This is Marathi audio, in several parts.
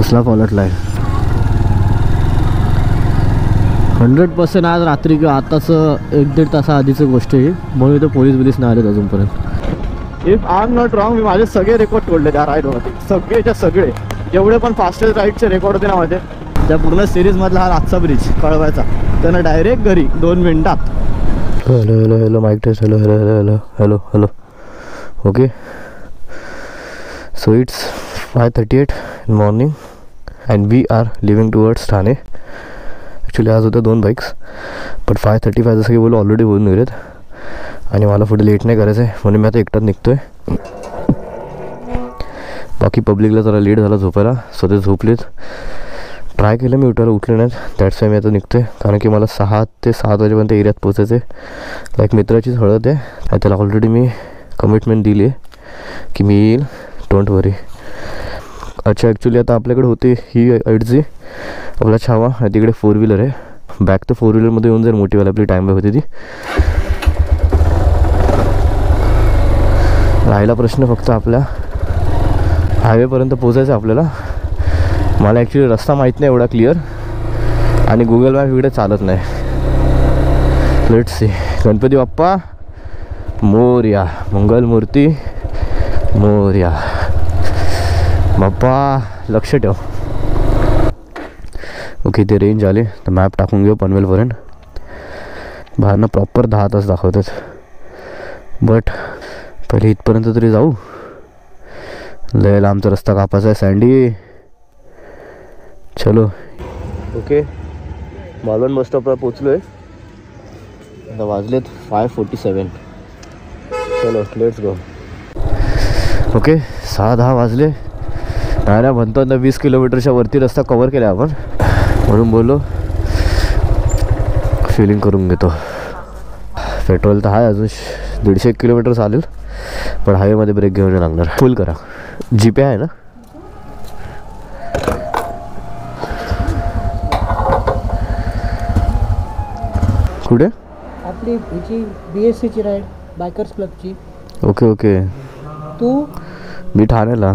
कसला पलटलाय 100% आज रात्री किंवा आताच 1-1.5 तासा आधीची गोष्ट आहे म्हणून इथे पोलीस नाही आलेत अजूनपर्यंत. If I am not wrong मी माझे सगळे रेकॉर्ड तोडले त्या राईडमध्ये, सगळे जेवढे पण फास्टेस्ट राईडचे रेकॉर्ड होते ना माझे त्या पूर्ण सिरीजमधला हा आजचा ब्रिज कळवायचा त्यांना डायरेक्ट घरी 2 मिनिटात. Hello mike test. Hello okay. So it's 5:38 in morning and we are leaving towards Thane. Actually आज होत्या 2 बाईक्स बट 5:35 जसं की बोलू ऑलरेडी बोलून गेलेत आणि मला पुढे लेट नाही करायचं आहे म्हणून मी आता एकटाच निघतो आहे. बाकी पब्लिकला जरा लेट झाला झोपायला, स्वतः झोपलेत. ट्राय केलं मी उठले नाहीत, दॅट्स वाय मी आता निघतो आहे कारण की मला 6 ते 7 वाजेपर्यंत एरियात पोचायचं आहे. लाईक मित्राचीच हळद आहे आणि त्याला ऑलरेडी मी कमिटमेंट दिली आहे की मी येईल, डोंट वरी. अच्छा ॲक्च्युली आता आपल्याकडे होती ही 8G आपला छावा आणि तिकडे 4 व्हीलर आहे. बॅक तर 4 व्हीलरमध्ये येऊन जाईल मोठीवाली आपली टाईम बाय होती ती. राहिला प्रश्न फक्त आपल्या हायवेपर्यंत पोचायचं आपल्याला. मला ॲक्च्युली रस्ता माहीत नाही एवढा क्लिअर आणि गुगल मॅप इकडे चालत नाही. Let's see. गणपती बाप्पा मोरया, मंगलमूर्ती मोरया. बाप्पा लक्ष ठेव. ओके ते रेंज आले तर मॅप टाकून घेऊ पनवेलपर्यंत. बाहेरनं प्रॉपर 10 तास दाखवतात बट पहिले इथपर्यंत तरी जाऊ. लय लांबचा रस्ता कापायचा आहे सँडी. चलो ओके मालवण बस स्टॉपला पोचलो आहे. आता वाजलेत 5:47. चलो लेट्स गो. ओके 6:10 वाजले. नाही म्हणतो ना 20 किलोमीटरच्या वरती रस्ता कवर केला आपण म्हणून बोललो फिलिंग करून घेतो. पेट्रोल तर आहे अजून 150 किलोमीटर चालेल पण हायवेमध्ये ब्रेक घेऊन लागणार. फुल करा. जीपे आहे ना. कुठे आपली हिची BSCची राईड बायकर्स क्लबची. ओके तू मी ठाण्याला.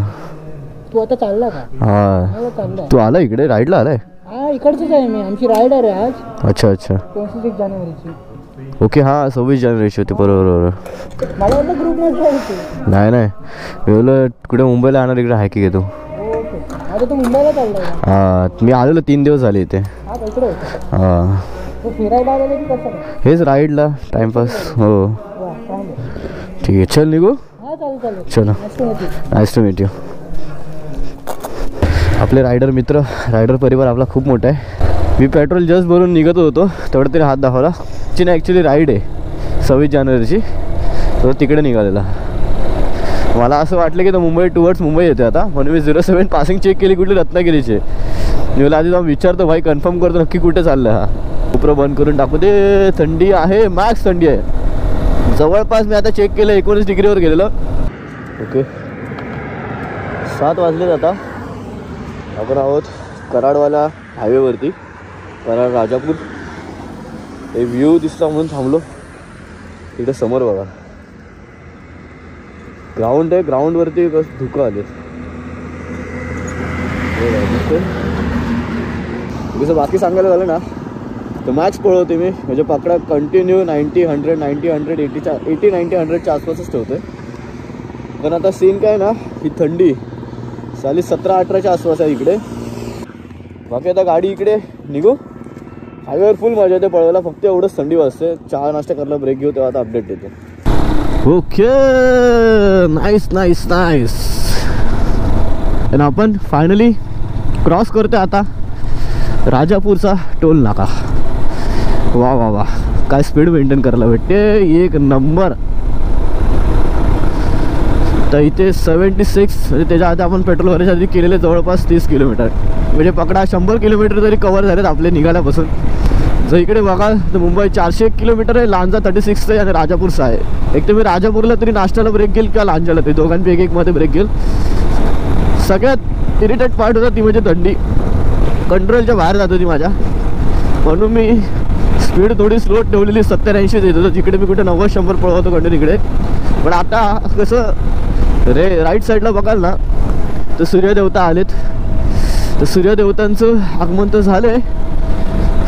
तू आता चालला का? हां चालला. तू आला इकडे राईडला आलाय? हा इकडचीच आहे मी. आमची राईडर आहे आज. अच्छा 26 जानेवारीची. ओके हां 26 जानेवारीची होती बरोबर. मला वाटलं ग्रुपमध्ये होती. नाही मी बोललं कुठे मुंबईला येणार इकडे आहे की घेतो. ओके आता तू मुंबईला चालला? हां मी आलेलो 3 दिवस झाले इथे. हा इकडे होता. हां तू फिरायला आलेला की कसं? हेच राईडला टाइमपास. हो ठीक आहे चल निघू. हा चालेल. चलो नाईस टू मीट यू. आपले रायडर मित्र रायडर परिवार आपला खूप मोठा आहे. मी पेट्रोल जस्ट भरून निघत होतो तेवढं तरी हात दाखवला. ची ॲक्च्युली राईड आहे 26 जानेवारीची तर तिकडे निघालेला. मला असं वाटलं की तो मुंबई टुवर्ड्स मुंबई येते आता म्हणून मी 07 पासिंग चेक केली कुठली रत्नागिरीचे. मी मला आधी जाऊन विचारतो भाई कन्फर्म करतो नक्की कुठे चाललं. हा उपरं बंद करून टाकू दे. थंडी आहे मॅक्स थंडी आहे. जवळपास मी आता चेक केलं 19 डिग्रीवर गेलेलं. ओके 7 वाजलेत आता. आपण आहोत कराडवाला हायवेवरती. कराड राजापूर. हे व्ह्यू दिसला म्हणून थांबलो. इकडे समोर बघा ग्राउंड आहे. ग्राउंडवरती कसं धुकं आले. कसं बाकी सांगायला झालं ना तर मॅच पळवते मी म्हणजे पकडा कंटिन्यू 90 100 90 100 80 90 100च्या आसपासच ठेवतोय. पण आता सीन काय ना ही थंडी साली 17-18च्या आसपास आहे इकडे. बाकी आता गाडी इकडे निघू. हायवेवर फुल मजा येते पळवायला. फक्त एवढंच थंडी वाजते. चहा नाश्ता करायला ब्रेक घेऊ तेव्हा आता अपडेट देतो. ओके नाईस आणि आपण फायनली क्रॉस करतोय आता राजापूरचा टोल नाका. वा काय स्पीड मेंटेन करायला भेटते एक नंबर. तर इथे 76 म्हणजे त्याच्या आधी आपण पेट्रोल भरायच्या आधी केलेले जवळपास 30 किलोमीटर म्हणजे पकडा 100 किलोमीटर तरी कवर झालेत आपले निघाल्यापासून. जर इकडे बघाल तर मुंबई 401 किलोमीटर आहे. लांजा 36 आहे आणि राजापूरचा आहे. एक तर मी राजापूरला तरी नाश्त्याला ब्रेक घेईल किंवा लांजाला ते दोघांपैकी एकमध्ये ब्रेक घेईल. सगळ्यात इरिटेट पार्ट होता ती म्हणजे थंडी. कंट्रोलच्या बाहेर जात होती माझ्या म्हणून मी स्पीड थोडी स्लो ठेवलेली 70-80 देत होतो. जिकडे मी कुठे 90-100 पळवतो कंटिन्यू इकडे. पण आता कसं राईट साईडला बघाल ना तर सूर्यदेवता आलेत. तर सूर्यदेवतांचं आगमन तर झालं आहे.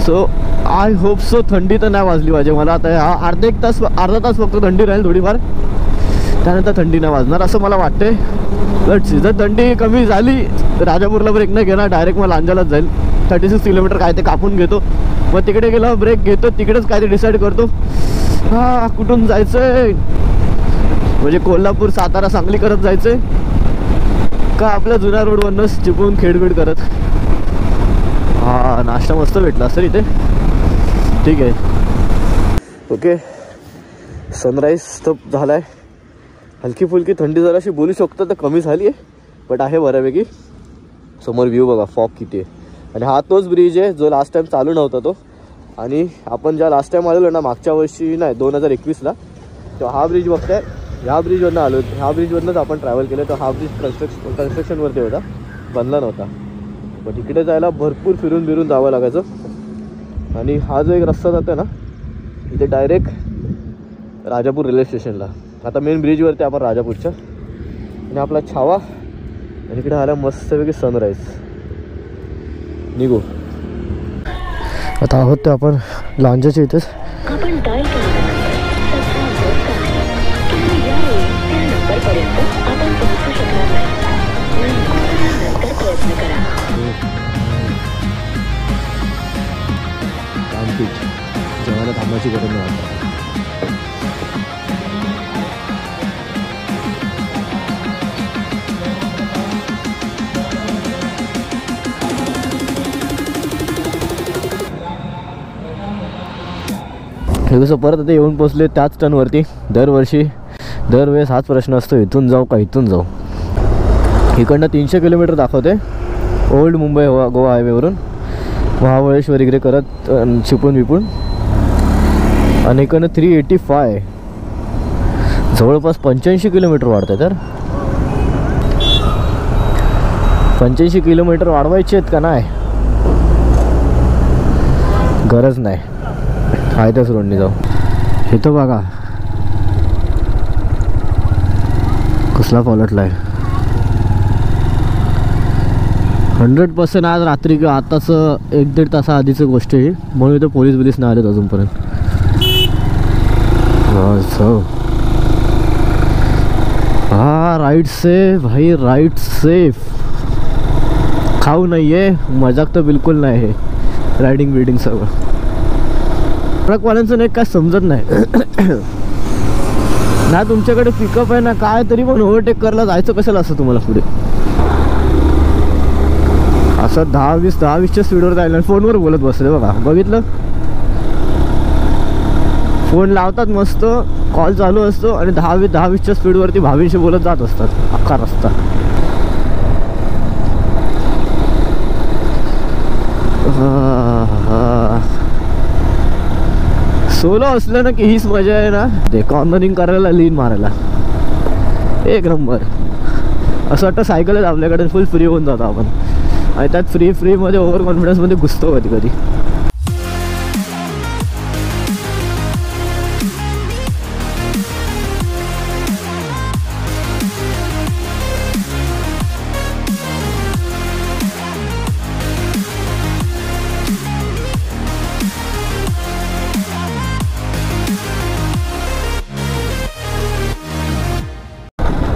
सो आय होप सो थंडी तर नाही वाजली पाहिजे मला. आता हा अर्धा तास फक्त थंडी राहील थोडीफार, त्यानंतर थंडी नाही वाजणार असं मला वाटतंय. बट जर थंडी कमी झाली तर राजापूरला ब्रेक नाही घेणार, डायरेक्ट मला लांजालाच जाईल. 36 किलोमीटर काय ते कापून घेतो, मग तिकडे गेला ब्रेक घेतो, तिकडेच काय ते डिसाईड करतो कुठून जायचंय. म्हणजे कोल्हापूर सातारा सांगली करत जायचंय का आपल्या जुन्या रोडवरनंच चिपळूण खेडबीड करत. हा नाश्ता मस्त भेटला असेल इथे. ठीक आहे, ओके. सनराईज तर झाला आहे. हलकी फुलकी थंडी जराशी बोलू शकतो तर कमी झाली आहे, बट आहे बऱ्यापैकी. समोर व्ह्यू बघा, फॉग किती आहे. आणि हा तोच ब्रिज आहे जो लास्ट टाइम चालू नव्हता तो. आणि आपण ज्या लास्ट टाइम आलेलो ना, मागच्या वर्षी नाही 2021ला, तेव्हा हा ब्रिज बघताय, ह्या ब्रिजवरनं आलो. ह्या ब्रिजवरनंच आपण ट्रॅव्हल केलं. तर हा ब्रिज कन्स्ट्रक्शनवरती होता, बनला नव्हता. पण इकडे जायला भरपूर फिरून बिरून जावं लागायचं. आणि हा जो एक रस्ता जातो ना, इथे डायरेक्ट राजापूर रेल्वे स्टेशनला. आता मेन ब्रिजवरती आपण राजापूरच्या, आणि आपला छावा, आणि इकडे आला मस्तपैकी सनराईज. निघू आता आहोत ते आपण लांजाच्या इथेच. जेवायला थांबायची गरज नाही आता. हे कसं परत आता येऊन पोचले त्याच टर्नवरती. दरवेळेस हाच प्रश्न असतो, इथून जाऊ का इथून जाऊ. इकडनं 300 किलोमीटर दाखवते ओल्ड मुंबई गोवा हायवेवरून, महाबळेश्वर इकडे करत चिपळूण विपून. आणि इकडनं 385, जवळपास 85 किलोमीटर वाढतं. तर 85 किलोमीटर वाढवायचे आहेत का नाही, गरज नाही, आहे त्याच रोडने जाऊ. हे तर बघा कसला पलटला आहे. 100% आज रात्री किंवा आताच 1-1.5 तासाआधीची गोष्ट आहे, म्हणून इथं पोलीस नाही आलेत अजूनपर्यंत. हा राईट सेफ भाई, राईट सेफ. खाऊ नाही आहे, मजाक तर बिलकुल नाही आहे. रायडिंग बिल्डिंग सगळं ट्रकवाल्यांचं नाही काय समजत नाही. ना तुमच्याकडे पिकअप आहे ना काय, तरी पण ओव्हरटेक करायला जायचं कशाला असं तुम्हाला पुढे. असं 10-20च्या स्पीडवर जायला फोनवर बोलत बसले बघा, बघितलं. फोन लावतात मस्त, कॉल चालू असतो आणि 10-20च्या स्पीडवरती भावींशी बोलत जात असतात अख्खा रस्ता. सोलो असलं ना की हीच मजा आहे ना, ते कॉर्नरिंग करायला, लीन मारायला एक नंबर. असं वाटतं सायकलच आपल्याकडे फुल फ्री होऊन जातो आपण. आणि त्यात फ्रीमध्ये ओव्हर कॉन्फिडन्समध्ये घुसतो कधी कधी.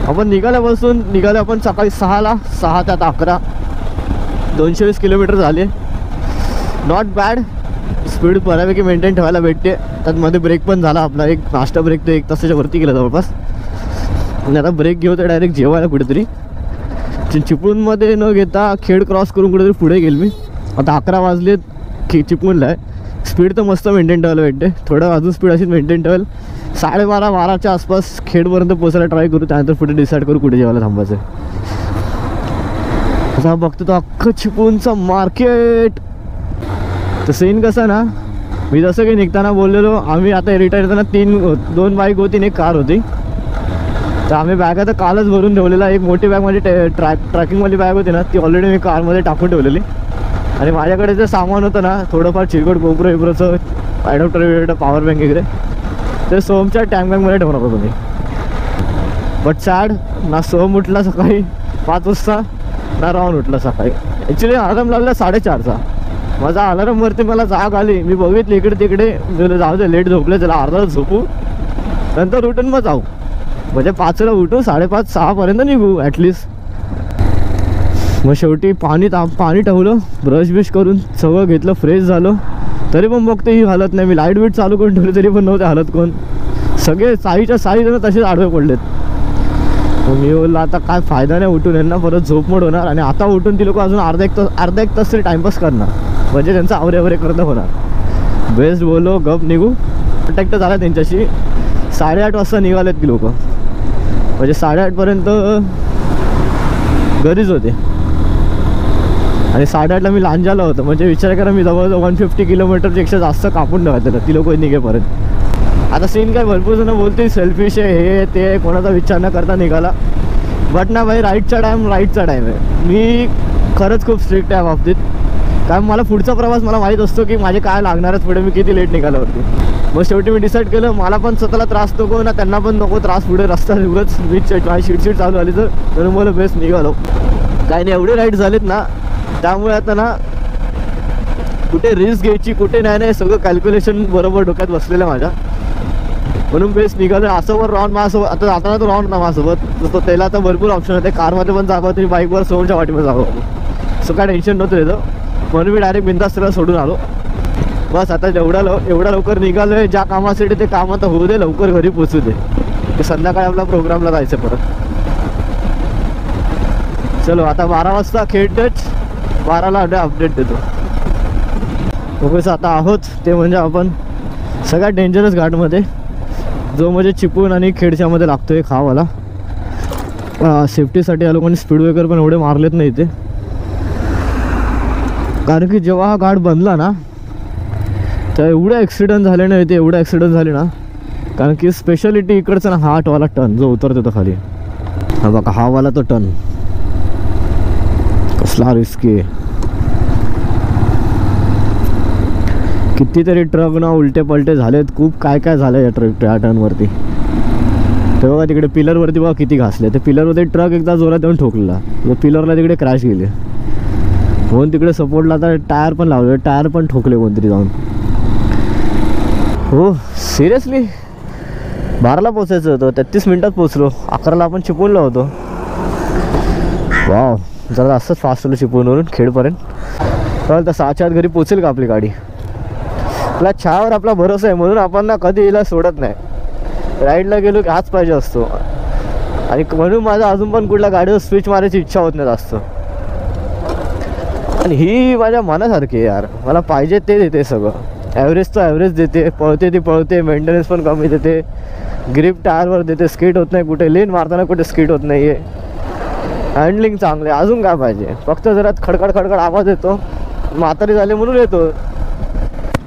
आपण निघाले आपण सकाळी 6ला, 6 ते 11, 220 किलोमीटर झाले. नॉट बॅड, स्पीड बऱ्यापैकी मेंटेन ठेवायला भेटते. त्यात मध्ये ब्रेक पण झाला आपला, एक नाश्ता ब्रेक तर 1 तासाच्या वरती गेला जवळपास. आणि आता ब्रेक घेऊ तर डायरेक्ट जेवायला कुठेतरी. चिपळूणमध्ये न घेता खेड क्रॉस करून कुठेतरी पुढे गेलो मी. आता 11 वाजलेत चिपळूणला आहे. स्पीड तर मस्त मेंटेन ठेवायला भेटते, थोडं अजून स्पीड अशीच मेंटेन ठेवेल. 12:30-12च्या आसपास खेडपर्यंत पोचायला ट्राय करू, त्यानंतर पुढे डिसाईड करू कुठे जेवायला थांबायचं. आता बघतो तो अख्खं चिपळूणचं मार्केट. तर सीन कसं ना, मी जसं काही निघताना बोललेलो, आम्ही आता रिटायर येताना 2 बाईक होती आणि 1 कार होती. तर आम्ही बॅगा तर कालच भरून ठेवलेला. एक मोठी बॅग माझी ट्रॅकिंगवाली बॅग होती ना, ती ऑलरेडी मी कारमध्ये टाकून ठेवलेली. आणि माझ्याकडे जे सामान होतं ना, थोडंफार चिरकट गोप्रोचं ॲडॉप्टर पॉवर बँक वगैरे, ते सोमच्या टँक बँकमध्ये ठेवणार होतो मी. बट सॅड, ना सोम उठला सकाळी 5 वाजता, ना राहून उठला सकाळी. ॲक्च्युली अलार्म लावला 4:30चा. माझा अलार्मवरती मला जाग आली, मी बघितलं इकडे तिकडे, जाऊ दे लेट झोपले, चला अर्धा तास झोपू, नंतर उठून मग जाऊ. म्हणजे 5ला उठू, 5:30 6पर्यंत निघू ॲटलिस्ट. मग शेवटी पाणी ठेवलं, ब्रश बिश करून सगळं घेतलं, फ्रेश झालं. तरी पण बघते ही हालत नाही. मी लाईट बीट चालू करून ठेवली तरी पण नव्हते हालत. कोण सगळे 6च्या 6 जण तसेच आडवे पडलेत. मग मी बोललो आता काय फायदा नाही उठून, यांना परत झोपमोड होणार. आणि आता उठून ती लोक अजून अर्धा एक तास तरी टाईमपास करणार, म्हणजे त्यांचं आवरे करणं होणार. बेस्ट बोललो, गप निघू. कॉन्टॅक्ट झाला त्यांच्याशी. 8:30 वाजता निघालेत की लोक, म्हणजे 8:30पर्यंत घरीच होते. आणि 8:30ला मी लांजाला होतो. म्हणजे विचार करा, मी जवळजवळ 150 किलोमीटरपेक्षा जास्त कापून ठेवायचं ती लोक निघेपर्यंत. आता सीन काय भरपूर जण बोलतील सेल्फिश आहे, हे ते, कोणाचा विचार न करता निघाला. बट ना भाई, राईटचा टाईम आहे. मी खरंच खूप स्ट्रिक्ट आहे बाबतीत. कारण मला पुढचा प्रवास मला माहीत असतो की माझे काय लागणार आहेत पुढे, मी किती लेट निघाल्यावरती. मग शेवटी मी डिसाईड केलं, मला पण स्वतःला त्रास नको ना, त्यांना पण नको त्रास पुढे रस्ता उगाच मी माझी शिडशिड चालू आली तर मला बेस्ट निघालो. काही नाही, एवढे राईड झालेत ना, त्यामुळे आता ना कुठे रिस्क घ्यायची कुठे नाही सगळं कॅल्क्युलेशन बरोबर डोक्यात बसलेलं माझ्या. म्हणून बेस्ट निघालं. असं वर राऊंड माझ्यासोबत आता जाताना तो राऊंड ना माझ्यासोबत, तो त्याला आता भरपूर ऑप्शन होते. कारमध्ये पण जावं, तुम्ही बाईकवर सोडूनच्या वाटीमध्ये जावं, सो काय टेन्शन नव्हतं त्याचं. म्हणून मी डायरेक्ट बिंदास त्याला सोडून आलो. बस आता एवढा लवकर निघालो आहे, ज्या कामासाठी ते काम आता होऊ दे, लवकर घरी पोचू दे, ते संध्याकाळी आपल्या प्रोग्रामला जायचं परत. चलो आता 12 वाजता खेळ टच, 12ला अपडेट देतो. बघूच आता आहोत ते म्हणजे आपण सगळ्यात डेंजरस घाटमध्ये, जो म्हणजे चिपळूण आणि खेडच्यामध्ये लागतो आहे खावाला. सेफ्टीसाठी या लोकांनी स्पीड ब्रेकर पण एवढे मारलेत नाही इथे. कारण की जेव्हा हा घाट बनला ना, तर एवढे ॲक्सिडेंट झाले ना इथे, एवढे ॲक्सिडेंट झाले ना. कारण की स्पेशालिटी इकडचा ना हा वाला टर्न जो उतरतो तो खाली, हा बघा हा वाला तो टर्न कसला रिस्की आहे. कितीतरी ट्रक ना उलटे पलटे झालेत, खूप काय झालं या टर्नवरती. ते बघा तिकडे पिलरवरती बघा किती घासले. ते पिलरवरती ट्रक एकदा जोरात येऊन ठोकलेला, पिलरला तिकडे क्रॅश गेले. म्हणून तिकडे सपोर्टला आता टायर पण लावले, टायर पण ठोकले कोणतरी जाऊन. हो सिरियसली 12ला पोचायचं होतं, 33 मिनिटात पोचलो. 11ला आपण चिपळूणला होतो. वाव, जरा असंच फास्ट होलो चिपळूणवरून खेडपर्यंत. तर 6च्या आत घरी पोचेल का आपली गाडी. आपला चहावर आपला भरोसा आहे, म्हणून आपण ना कधी हिला सोडत नाही. राईडला गेलो की हाच पाहिजे असतो. आणि म्हणून माझं अजून पण कुठल्या गाडीवर स्विच मारायची इच्छा होत नाही जास्त. आणि ही माझ्या मनासारखी आहे यार, मला पाहिजे ते देते सगळं. ॲव्हरेज तर ॲव्हरेज देते, पळते ती पळते, मेंटेनन्स पण कमी देते, ग्रिप टायरवर देते, स्किट होत नाही कुठे, लेन मारताना कुठे स्किट होत नाही आहे, हँडलिंग चांगले. अजून काय पाहिजे, फक्त जरा खडखड आवाज येतो, म्हातारी झाले म्हणून येतो,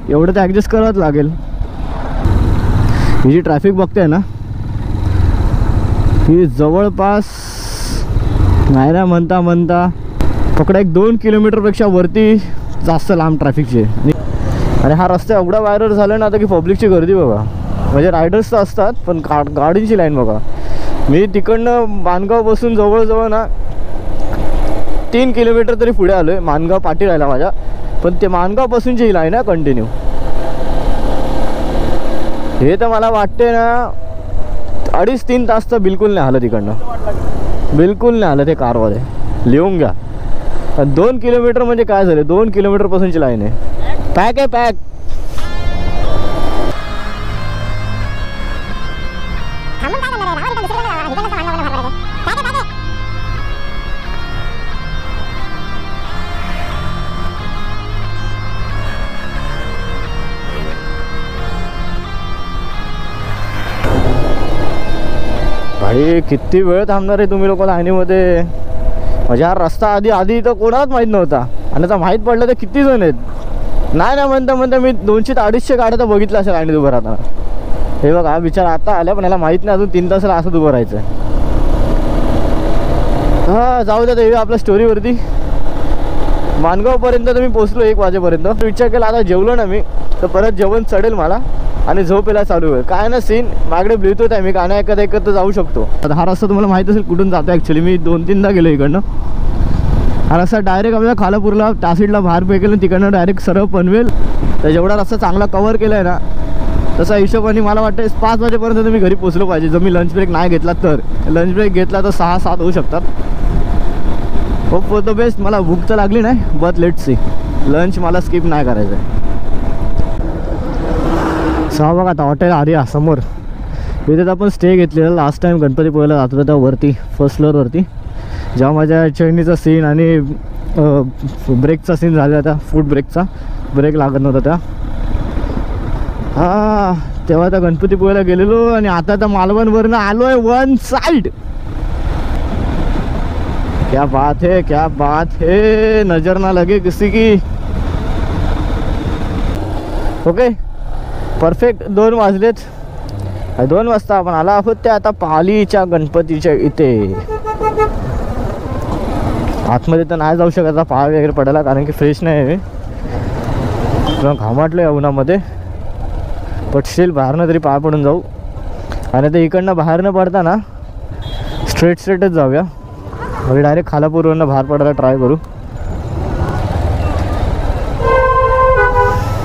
एवढं तर ॲडजस्ट करावंच लागेल. ही जी ट्रॅफिक बघते ना, ही जवळपास नाही ना म्हणता पकडा 1-2 किलोमीटरपेक्षा वरती जास्त लांब ट्रॅफिकची आहे. आणि हा रस्ता एवढा व्हायरल झाला ना आता की पब्लिकची गर्दी बघा. म्हणजे रायडर्स तर असतात पण गाडींची लाईन बघा. मी तिकडनं मानगाव बसून जवळजवळ ना 3 किलोमीटर तरी पुढे आलो आहे. मानगाव पाठी राहिला माझ्या, पण ते मानगावपासूनची ही लाईन आहे कंटिन्यू. हे तर मला वाटते ना 2.5-3 तास तर बिलकुल नाही आलं तिकडनं, बिलकुल नाही आलं ते कारवाले. लिहून घ्या. 2 किलोमीटर म्हणजे काय झाले, 2 किलोमीटरपासूनची लाईन आहे. पॅक आहे पॅक. भाई किती वेळ थांबणार आहे तुम्ही लोक लाईनीमध्ये. म्हणजे हा रस्ता आधी तर कोणालाच माहीत नव्हता, आणि आता माहीत पडलं तर किती जण आहेत. नाही म्हणता मी 200-250 गाड्या तर बघितल्या असेल लाईनीत उभं राहताना. हे बघा हा विचार आता आला, पण याला माहीत नाही अजून 3 तासाला असंच उभं राहायचं. हां जाऊ द्या. हे आपल्या स्टोरीवरती मानगावपर्यंत तर मी पोचलो 1 वाजेपर्यंत. विचार केला आता जेवलो ना मी तर परत जेवण चढेल मला आणि झोप यायला चालू होईल. काय ना सीन मागडे ब्लूटूथ आहे, मी गाणं ऐकत तर जाऊ शकतो. आता हा रस्ता तुम्हाला माहीत असेल कुठून जातो. ॲक्च्युली मी 2-3दा गेलो इकडनं. हा रस्ता डायरेक्ट आपल्याला खालापूरला त्या साईडला बाहेर पेकेल, तिकडनं डायरेक्ट सरळ पनवेल. तर जेवढा रस्ता चांगला कवर केला आहे ना, तसा हिशोबाने मला वाटतं 5 वाजेपर्यंत मी घरी पोचलो पाहिजे. जर मी लंच ब्रेक नाही घेतला तर. लंच ब्रेक घेतला तर 6-7 होऊ शकतात. Hope for the best. मला भूक तर लागली नाही, बट लेट्स सी. लंच मला स्किप नाही करायचं आहे. बघा आता हॉटेल आर्या समोर, इथे आपण स्टे घेतलेला लास्ट टाइम गणपतीपुळ्याला जात होता, त्या वरती फर्स्ट फ्लोअरवरती. जेव्हा माझ्या चैनीचा सीन आणि ब्रेकचा सीन झाला होता, फूड ब्रेकचा ब्रेक लागत नव्हता त्या, तेव्हा त्या गणपतीपुळ्याला गेलेलो. आणि आता त्या मालवणवरनं आलो आहे वन साइड. क्या बात है, क्या बात है, नजर ना लगे किसी की. ओके परफेक्ट 2 वाजलेत. 2 वाजता आपण आला आहोत ते आता पालीच्या गणपतीच्या इथे. आतमध्ये तर नाही जाऊ शकत पाय वगैरे पडायला, कारण की फ्रेश नाही आहे किंवा घामाटले उन्हामध्ये. बट स्टील बाहेरनं तरी पाय पडून जाऊ. आणि ते इकडनं बाहेर न पडताना स्ट्रेटच जाऊया. म्हणजे डायरेक्ट खालापूरवरनं बाहेर पडायला ट्राय करू.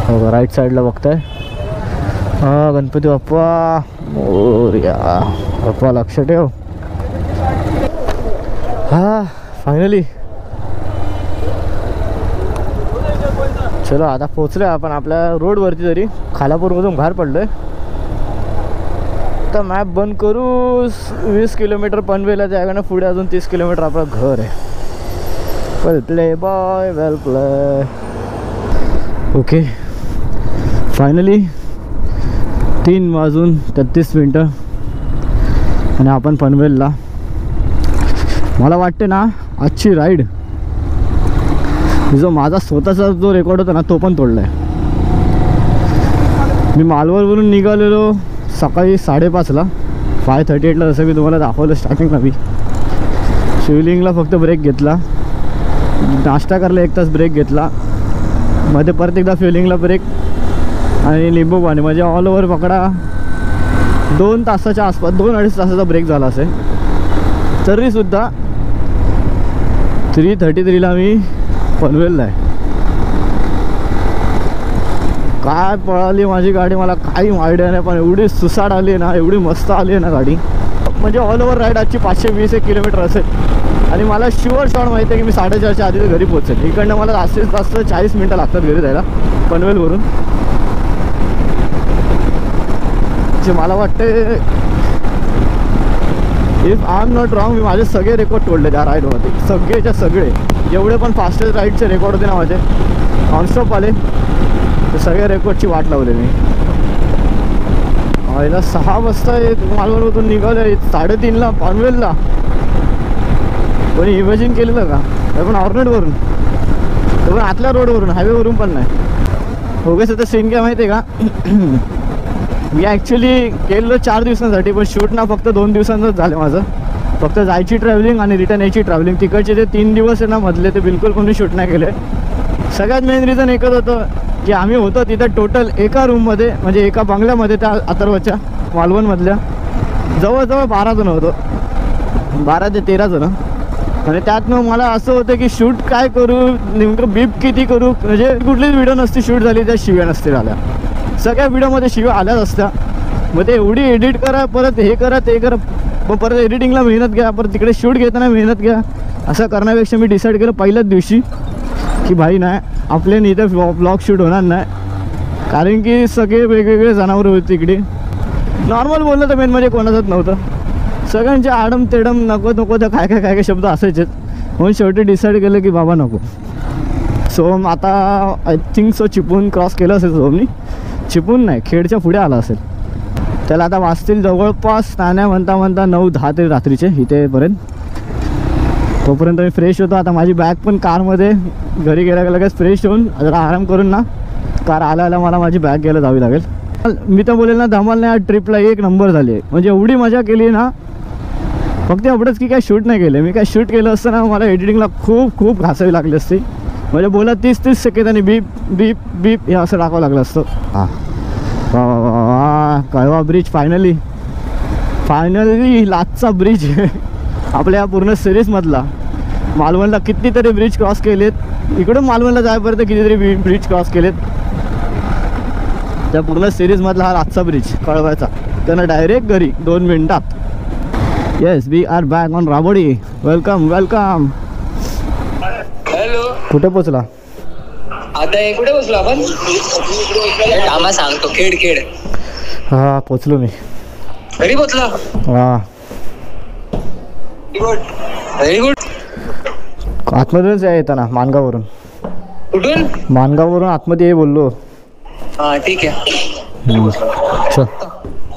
हो राईट साईडला बघताय, गणपती बाप्पा मोरया. बाप्पा लक्ष ठेव. फायनली चलो आता पोचलो आपण आपल्या रोडवरती. तरी खालापूरमधून बाहेर पडलोय. आता मॅप बंद करू. 20 किलोमीटर पनवेल आहे, त्याकडनं पुढे अजून 30 किलोमीटर आपलं घर आहे. वेल प्ले बॉय, वेल प्ले. ओके फायनली 3:33 आणि आपण पनवेलला. मला वाटते ना आजची राईड जो माझा स्वतःचा जो रेकॉर्ड होता ना तो पण तोडला आहे. मी मालवणवरून निघालेलो सकाळी 5:30ला, 5:38ला, जसं मी तुम्हाला दाखवलं स्टार्टिंगला. मी शिवलिंगला फक्त ब्रेक घेतला, नाश्ता करायला 1 तास ब्रेक घेतला, मध्ये परत एकदा शिवलिंगला ब्रेक आणि लिंबू पाणी, म्हणजे ऑल ओव्हर पकडा 2 तासाच्या आसपास, 2-2.5 तासाचा ब्रेक झाला असेल. तरीसुद्धा 3:33ला मी पनवेलला आहे. काय पळाली माझी गाडी मला काही आयडिया नाही, पण एवढी सुसाट आली आहे ना, एवढी मस्त आली आहे ना गाडी. म्हणजे ऑल ओव्हर राईड आजची 520 किलोमीटर असेल. आणि मला शुअर शॉट माहिती आहे की मी 4:30च्या आधी घरी पोहोचेल. इकडनं मला जास्तीत जास्त 40 मिनटं लागतात घरी जायला पनवेलवरून. जे मला वाटते if I am not wrong, मी माझे सगळे रेकॉर्ड तोडले त्या राईडमध्ये. सगळेच्या सगळे जेवढे पण फास्टेस्ट राईडचे रेकॉर्ड होते ना माझे, नॉनस्टॉप आले, ते सगळे रेकॉर्डची वाट लावले मी. आईला 6 वाजता मालवणमधून निघाले, 3:30ला पनवेलला. कोणी इमॅजिन केलेलं का? ते पण ऑर्नेटवरून, ते पण आतल्या रोडवरून, हायवेवरून पण नाही. ओगेच तर सीन काय माहिती आहे का, मी ॲक्च्युली केलं 4 दिवसांसाठी, पण शूट ना फक्त 2 दिवसांचंच झालं माझं. फक्त जायची ट्रॅव्हलिंग आणि रिटर्न यायची ट्रॅव्हलिंग. तिकडचे जे 3 दिवस आहे ना मधले, ते बिलकुल कोणी शूट नाही केले. सगळ्यात मेन रिझन एकच होतं की आम्ही होतो तिथं टोटल एका रूममध्ये, म्हणजे एका बंगल्यामध्ये, त्या अथर्वच्या मालवणमधल्या जवळजवळ 12 जण होतो, 12 ते 13 जण. आणि त्यातनं मला असं होतं की शूट काय करू, नेमकं बीप किती करू. म्हणजे कुठलीच व्हिडिओ नसती शूट झाली त्या शिव्या नसते झाल्या. सगळ्या व्हिडिओमध्ये शिव्या आल्याच असत्या. मग ते एवढी एडिट करा, परत हे करा ते करा, मग परत एडिटिंगला मेहनत घ्या, परत तिकडे शूट घेताना मेहनत घ्या. असं करण्यापेक्षा मी डिसाईड केलं पहिल्याच दिवशी की भाई नाही, आपल्याने इथं ब्लॉग शूट होणार नाही. कारण की सगळे वेगवेगळे जनावरं होते तिकडे. नॉर्मल बोललं तर मेन म्हणजे कोणाचंच नव्हतं. सगळ्यांचे आडम तेडम नको नको तर काय काय काय काय शब्द असायचेच. म्हणून शेवटी डिसाईड केलं की बाबा नको. सो आता I think so Chiplun cross केलं असेल सोमनी. चिपळूण नाही, खेडच्या पुढे आला असेल. त्याला आता वाजतील जवळपास नाण्या म्हणता म्हणता 9-10 तरी रात्रीचे इथेपर्यंत. तोपर्यंत मी फ्रेश होतो. आता माझी बॅग पण कारमध्ये, घरी गेल्या लगेच फ्रेश होऊन जरा आराम करून ना कार आला मला माझी बॅग घ्यायला जावी लागेल. मी तर बोलेल ना धमाल नाही, या ट्रिपला 1 नंबर झाली आहे. म्हणजे एवढी मजा केली ना, फक्त एवढंच की काय शूट नाही केलं. मी काय शूट केलं असतं ना, मला एडिटिंगला खूप खूप घासावी लागली असती. म्हणजे बोला 30-30 सेकंदांनी बीप बीप बीप हे असं टाकावं लागलं असतं. हां कळवा ब्रिज फायनली लाचचा ब्रिज आपल्या पूर्ण सिरीजमधला. मालवणला कितीतरी ब्रिज क्रॉस केलेत, इकडून मालवणला जायपर्यंत कितीतरी ब्रिज क्रॉस केलेत. त्या पूर्ण सिरीजमधला हा आजचा ब्रिज कळवायचा, त्यांना डायरेक्ट घरी 2 मिनिटात. Yes, we are back on Rabodi. Welcome welcome. Hello, कुठे पोचला? आता हे कुठे बसलो आपण? आम्हा सांगतो, खेड खेड. हा पोचलो मी. घरी पोचला. हा गुड, व्हेरी गुड. आतमधूनच आहे येताना मानगाववरून. कुठून? मानगाववरून आतमध्ये ये बोललो. हा ठीक आहे. चल.